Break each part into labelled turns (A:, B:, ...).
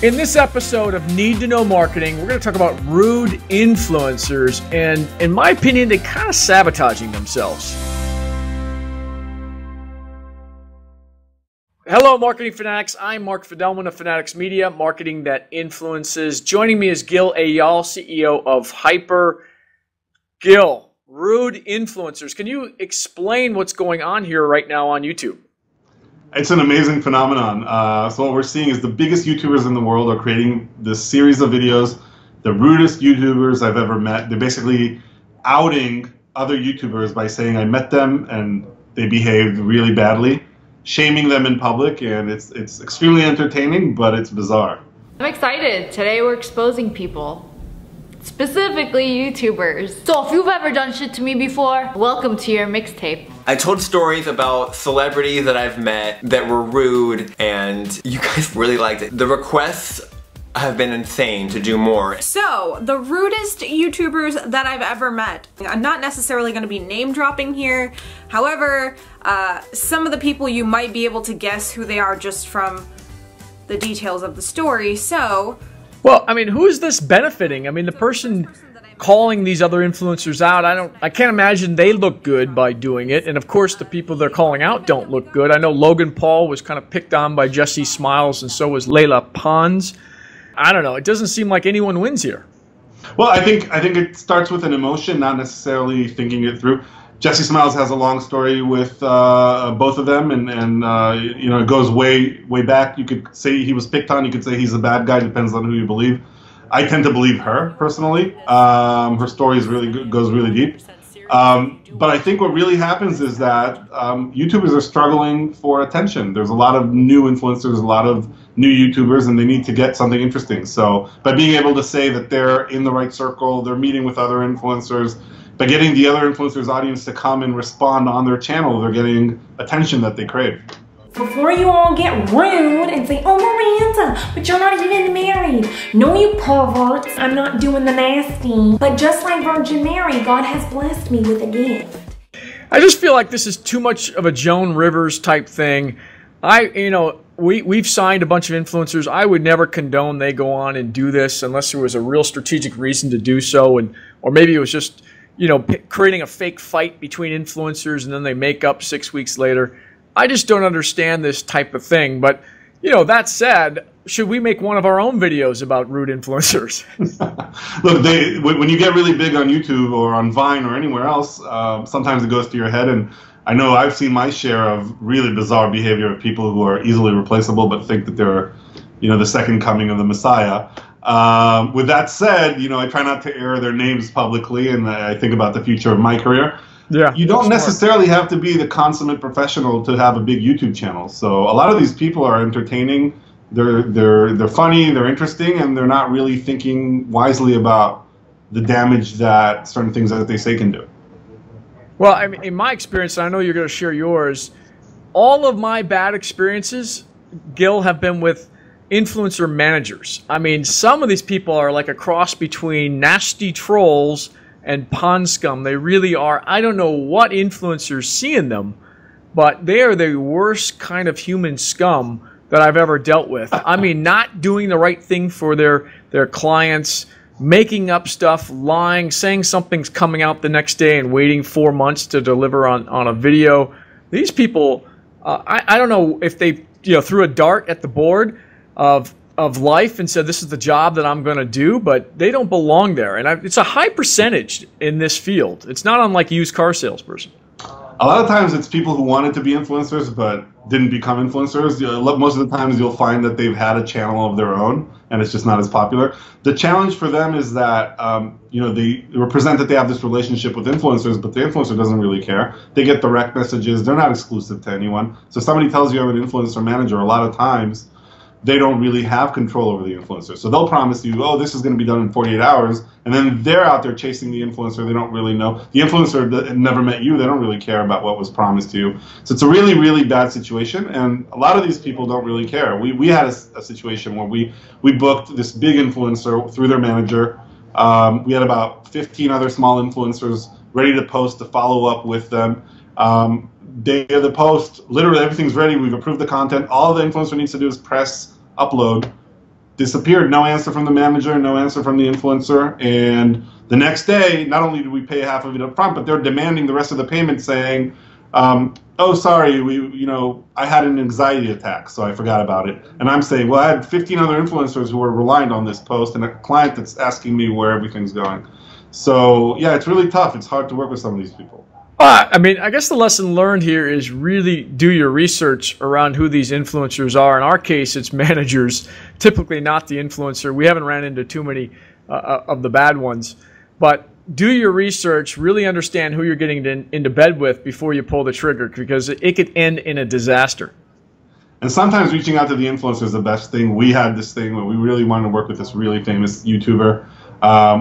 A: In this episode of Need to Know Marketing, we're going to talk about rude influencers, and in my opinion, they're kind of sabotaging themselves. Hello, marketing fanatics. I'm Mark Fidelman of Fanatics Media, marketing that influences. Joining me is Gil Ayal, CEO of Hyper. Gil, rude influencers. Can you explain what's going on here right now on YouTube?
B: It's an amazing phenomenon. So what we're seeing is the biggest YouTubers in the world are creating this series of videos. The rudest YouTubers I've ever met. They're basically outing other YouTubers by saying, I met them and they behaved really badly, shaming them in public, and it's extremely entertaining, but it's bizarre.
C: I'm excited. Today we're exposing people. Specifically YouTubers. So if you've ever done shit to me before, welcome to your mixtape.
D: I told stories about celebrities that I've met that were rude, and you guys really liked it. The requests have been insane to do more.
E: So, the rudest YouTubers that I've ever met. I'm not necessarily going to be name dropping here. However, some of the people you might be able to guess who they are just from the details of the story. So,
A: well, I mean, who is this benefiting? I mean, the person calling these other influencers out, I can't imagine they look good by doing it. And of course, the people they're calling out don't look good. I know Logan Paul was kind of picked on by Jesse Smiles, and so was Lele Pons. I don't know. It doesn't seem like anyone wins here.
B: Well, I think it starts with an emotion, not necessarily thinking it through. Jesse Smiles has a long story with both of them, and you know, it goes way back. You could say he was picked on. You could say he's a bad guy. Depends on who you believe. I tend to believe her personally. Her story is goes really deep. But I think what really happens is that YouTubers are struggling for attention. There's a lot of new influencers, a lot of new YouTubers, and they need to get something interesting. So by being able to say that they're in the right circle, they're meeting with other influencers, by getting the other influencers' audience to come and respond on their channel, they're getting attention that they crave.
F: Before you all get rude and say, oh Miranda, but you're not even married. No, you perverts, I'm not doing the nasty. But just like Virgin Mary, God has blessed me with a gift.
A: I just feel like this is too much of a Joan Rivers type thing. We've signed a bunch of influencers. I would never condone they go on and do this unless there was a real strategic reason to do so, or maybe it was just, you know, creating a fake fight between influencers and then they make up 6 weeks later. I just don't understand this type of thing. But, you know, that said, should we make one of our own videos about rude influencers?
B: Look, when you get really big on YouTube or on Vine or anywhere else, sometimes it goes to your head. And I know I've seen my share of really bizarre behavior of people who are easily replaceable but think that they're, you know, the second coming of the Messiah. With that said, you know, I try not to air their names publicly, and I think about the future of my career. Yeah, you don't necessarily have to be the consummate professional to have a big YouTube channel. So a lot of these people are entertaining, they're funny, they're interesting, and they're not really thinking wisely about the damage that certain things that they say can do.
A: Well, I mean, in my experience, and I know you're going to share yours, all of my bad experiences, Gil, have been with influencer managers. I mean, some of these people are like a cross between nasty trolls and pond scum. They really are. I don't know what influencers see in them, but they are the worst kind of human scum that I've ever dealt with. I mean, not doing the right thing for their clients, making up stuff, lying, saying something's coming out the next day and waiting 4 months to deliver on a video. These people, I don't know if they, you know, threw a dart at the board of life and said, this is the job that I'm going to do, but they don't belong there. And it's a high percentage in this field. It's not unlike a used car salesperson.
B: A lot of times it's people who wanted to be influencers but didn't become influencers. Most of the times you'll find that they've had a channel of their own and it's just not as popular. The challenge for them is that you know, they represent that they have this relationship with influencers, but the influencer doesn't really care. They get direct messages. They're not exclusive to anyone. So if somebody tells you you have an influencer manager, a lot of times they don't really have control over the influencer. So they'll promise you, oh, this is going to be done in 48 hours, and then they're out there chasing the influencer. They don't really know. The influencer never met you. They don't really care about what was promised to you. So it's a really, really bad situation, and a lot of these people don't really care. We had a situation where we booked this big influencer through their manager. We had about 15 other small influencers ready to post to follow up with them. Day of the post, literally everything's ready. We've approved the content. All the influencer needs to do is press upload. disappeared. No answer from the manager, no answer from the influencer. And the next day, not only did we pay half of it up front, but they're demanding the rest of the payment, saying, oh, sorry, I had an anxiety attack, so I forgot about it. And I'm saying, well, I had 15 other influencers who were reliant on this post and a client that's asking me where everything's going. So, yeah, it's really tough. It's hard to work with some of these people.
A: I mean, I guess the lesson learned here is really do your research around who these influencers are. In our case, it's managers, typically not the influencer. We haven't ran into too many of the bad ones. But do your research, really understand who you're getting into bed with before you pull the trigger, because it could end in a disaster.
B: And sometimes reaching out to the influencer is the best thing. We had this thing where we really wanted to work with this really famous YouTuber.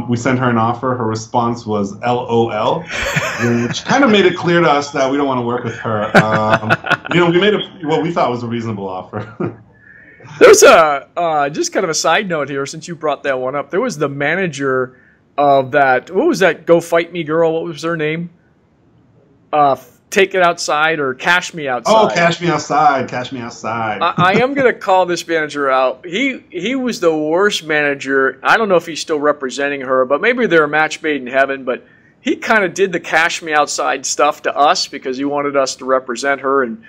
B: We sent her an offer. Her response was LOL, which kind of made it clear to us that we don't want to work with her. We made what we thought was a reasonable offer.
A: There's just kind of a side note here, since you brought that one up. There was the manager of that, what was that Go Fight Me girl? What was her name? Take It Outside or Cash Me Outside.
B: Oh, Cash Me Outside, Cash Me Outside.
A: I am going to call this manager out. He was the worst manager. I don't know if he's still representing her, but maybe they're a match made in heaven. But he kind of did the Cash Me Outside stuff to us because he wanted us to represent her and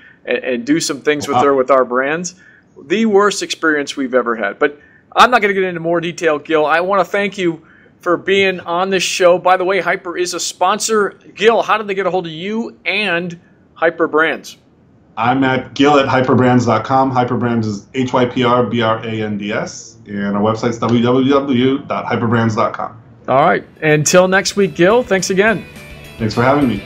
A: do some things with her with our brands. The worst experience we've ever had. But I'm not going to get into more detail, Gil. I want to thank you for being on this show. By the way, Hyper is a sponsor. Gil, how did they get a hold of you and Hyper Brands?
B: I'm at Gil@hyperbrands.com. Hyperbrands is HYPRBRANDS, and our website's www.hyperbrands.com.
A: All right. Until next week, Gil, thanks again.
B: Thanks for having me.